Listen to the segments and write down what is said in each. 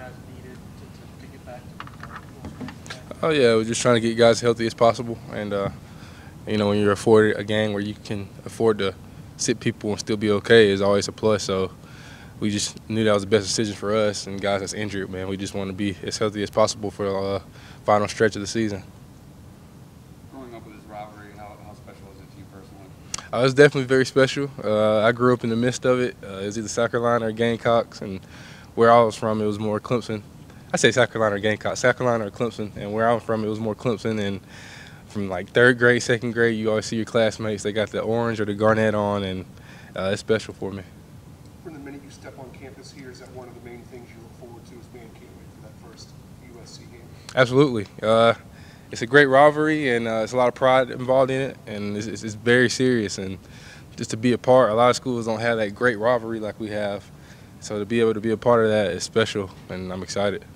guys needed to get back to full strength? Oh yeah, we're just trying to get guys healthy as possible, and when you're afforded a game where you can afford to sit people and still be okay is always a plus. So we just knew that was the best decision for us and guys that's injured, man. We just want to be as healthy as possible for the final stretch of the season. Growing up with this rivalry, how special is it to you personally? It's definitely very special. I grew up in the midst of it. It was either South Carolina or Gamecocks, and where I was from, it was more Clemson. I say South Carolina or Gamecocks, South Carolina or Clemson, and where I'm from, it was more Clemson. And from like third grade, second grade, you always see your classmates. They got the orange or the garnet on, and it's special for me. From the minute you step on campus here, is that one of the main things you look forward to as being can't wait for that first USC game? Absolutely. It's a great rivalry, and it's a lot of pride involved in it, and it's very serious. And just to be a part, a lot of schools don't have that great rivalry like we have. So to be able to be a part of that is special, and I'm excited.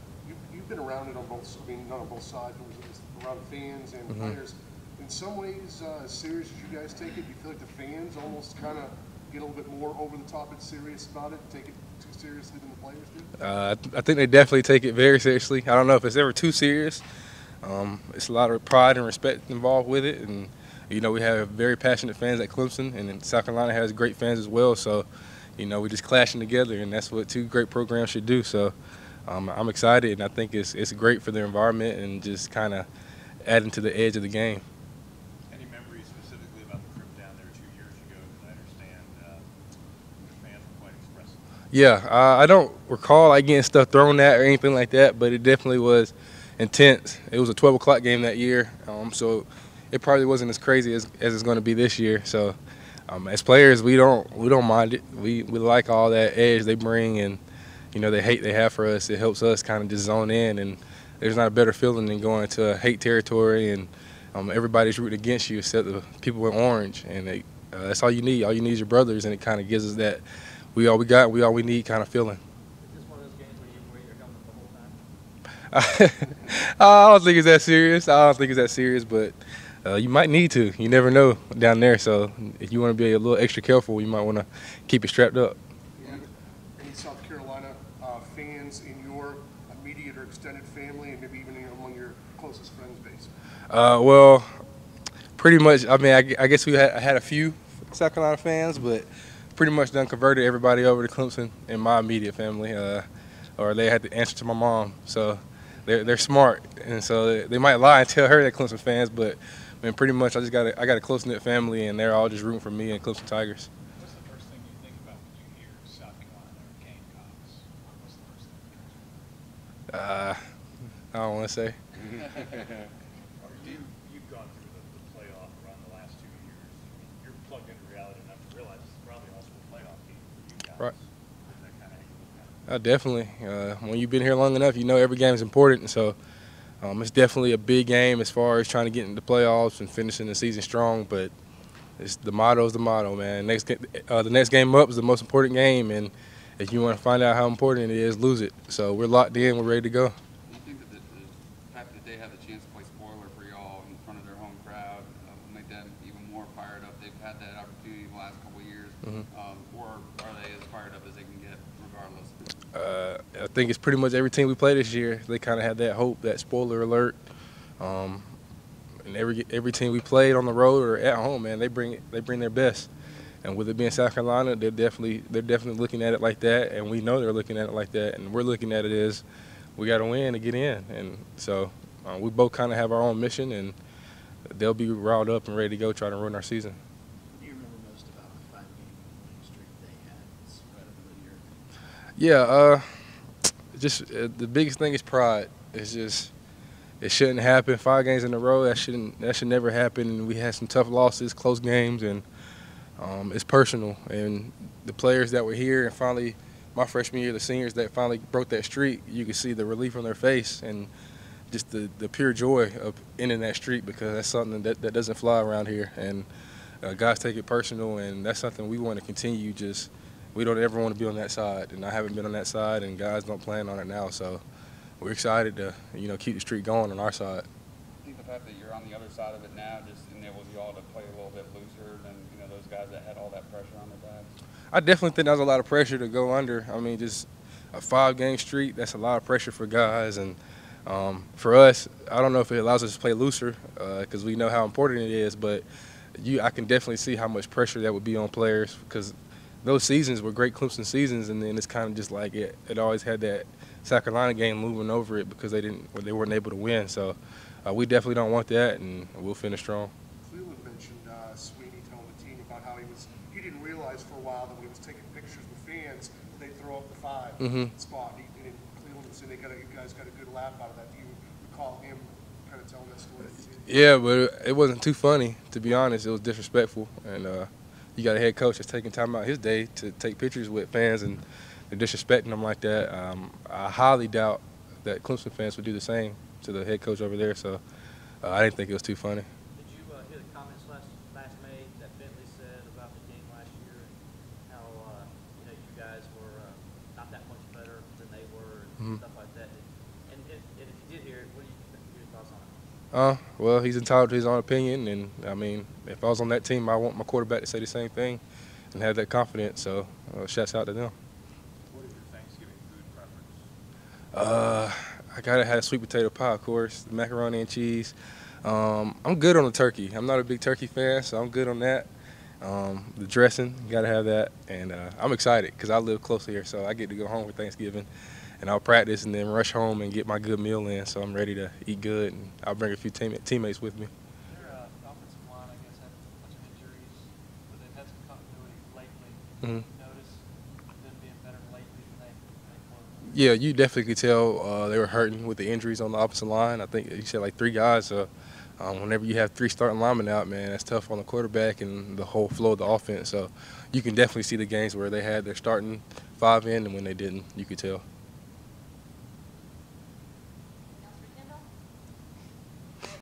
You've been around it on both, I mean, not on both sides, but it's around fans and players. In some ways, as serious as you guys take it, do you feel like the fans almost kind of get a little bit more over the top and serious about it, take it too seriously than the players do? I think they definitely take it very seriously. I don't know if it's ever too serious. It's a lot of pride and respect involved with it, and we have very passionate fans at Clemson, and then South Carolina has great fans as well. So, we're just clashing together, and that's what two great programs should do. So, I'm excited, and I think it's great for the environment and just kind of adding to the edge of the game. Any memories specifically about the trip down there 2 years ago? Because I understand the fans were quite expressive. Yeah, I don't recall getting stuff thrown at or anything like that, but it definitely was intense. It was a 12 o'clock game that year, so it probably wasn't as crazy as it's going to be this year. So, as players, we don't mind it. We like all that edge they bring, and the hate they have for us. It helps us kind of just zone in, and there's not a better feeling than going to a hate territory and everybody's rooting against you except the people in orange, and that's all you need. All you need is your brothers, and it kind of gives us that we all we got, we all we need kind of feeling. Is this one of those games where you're helmet the whole time? I don't think it's that serious. But you might need to. You never know down there. So if you want to be a little extra careful, you might want to keep it strapped up. Any South Carolina fans in your immediate or extended family, and maybe even among your closest friends base? Well, pretty much. I mean, I guess I had a few South Carolina fans, but pretty much done converted everybody over to Clemson in my immediate family, or they had to answer to my mom. So they're smart, and so they might lie and tell her they're Clemson fans, but I mean, pretty much I got a close-knit family, and they're all just rooting for me and Clemson Tigers. What's the first thing you think about when you hear South Carolina or Gamecocks? What's the first thing that comes to mind? I don't want to say. You've gone through the playoff run the last 2 years. You're plugged into reality enough to realize it's probably also a playoff game for you guys. Right. Is that kind of how you look at it? Definitely. When you've been here long enough, every game is important. So it's definitely a big game as far as trying to get into the playoffs and finishing the season strong. But the motto is the motto, man. The next game up is the most important game, and if you want to find out how important it is, lose it. So we're locked in. We're ready to go. Do you think that the fact that they have the chance to play spoiler for y'all in front of their home crowd will make them even more fired up? They've had that opportunity the last couple of years, or are they as fired up as they can get regardless? I think it's pretty much every team we play this year. They kind of have that hope, that spoiler alert. And every team we played on the road or at home, man, they bring their best. And with it being South Carolina, they're definitely looking at it like that, and we know they're looking at it like that, and we're looking at it as we got to win to get in. And so we both kind of have our own mission, and they'll be riled up and ready to go try to ruin our season. What do you remember most about the 5-game winning streak they had spread over the year? Yeah, just the biggest thing is pride. It's just it shouldn't happen. 5 games in a row, that should never happen. We had some tough losses, close games, and it's personal. And the players that were here, and finally, my freshman year, the seniors that finally broke that streak, you could see the relief on their face and just the pure joy of ending that streak, because that's something that doesn't fly around here. And guys take it personal, and that's something we want to continue. Just we don't ever want to be on that side, and I haven't been on that side, and guys don't plan on it now. So we're excited to keep the streak going on our side. I think the fact that you're on the other side of it now just enables you all to play a little bit looser than those guys that had all that pressure on their backs. I definitely think that was a lot of pressure to go under. I mean, just a 5-game streak, that's a lot of pressure for guys. And for us, I don't know if it allows us to play looser because we know how important it is, but I can definitely see how much pressure that would be on players because those seasons were great Clemson seasons, and then it's kind of just like it always had that South Carolina game moving over it because they weren't able to win. So we definitely don't want that, and we'll finish strong. Cleveland mentioned Sweeney telling the team about how he didn't realize for a while that when he was taking pictures with fans, they'd throw up the 5 spot. And Cleveland said you guys got a good laugh out of that. Do you recall him kind of telling that story? Yeah, but it wasn't too funny, to be honest. It was disrespectful, and you got a head coach that's taking time out his day to take pictures with fans and disrespecting them like that. I highly doubt that Clemson fans would do the same to the head coach over there, so I didn't think it was too funny. Did you hear the comments last May that Bentley said about the game last year and how you guys were not that much better than they were and stuff like that? And if you did hear it, what do you think your thoughts on it? Well, he's entitled to his own opinion, and I mean, if I was on that team, I want my quarterback to say the same thing and have that confidence. So, shouts out to them. What is your Thanksgiving food preference? I gotta have sweet potato pie, of course, the macaroni and cheese. I'm good on the turkey. I'm not a big turkey fan, so I'm good on that. The dressing, gotta have that, and I'm excited because I live close here, so I get to go home for Thanksgiving. And I'll practice and then rush home and get my good meal in, so I'm ready to eat good. And I'll bring a few teammates with me. Their offensive line, I guess, had a bunch of injuries, but they've had some continuity lately. Mm-hmm. Notice them being better lately than they were. Yeah, you definitely could tell they were hurting with the injuries on the offensive line. I think you said like 3 guys. So whenever you have 3 starting linemen out, man, that's tough on the quarterback and the whole flow of the offense. So you can definitely see the games where they had their starting 5 in and when they didn't, you could tell.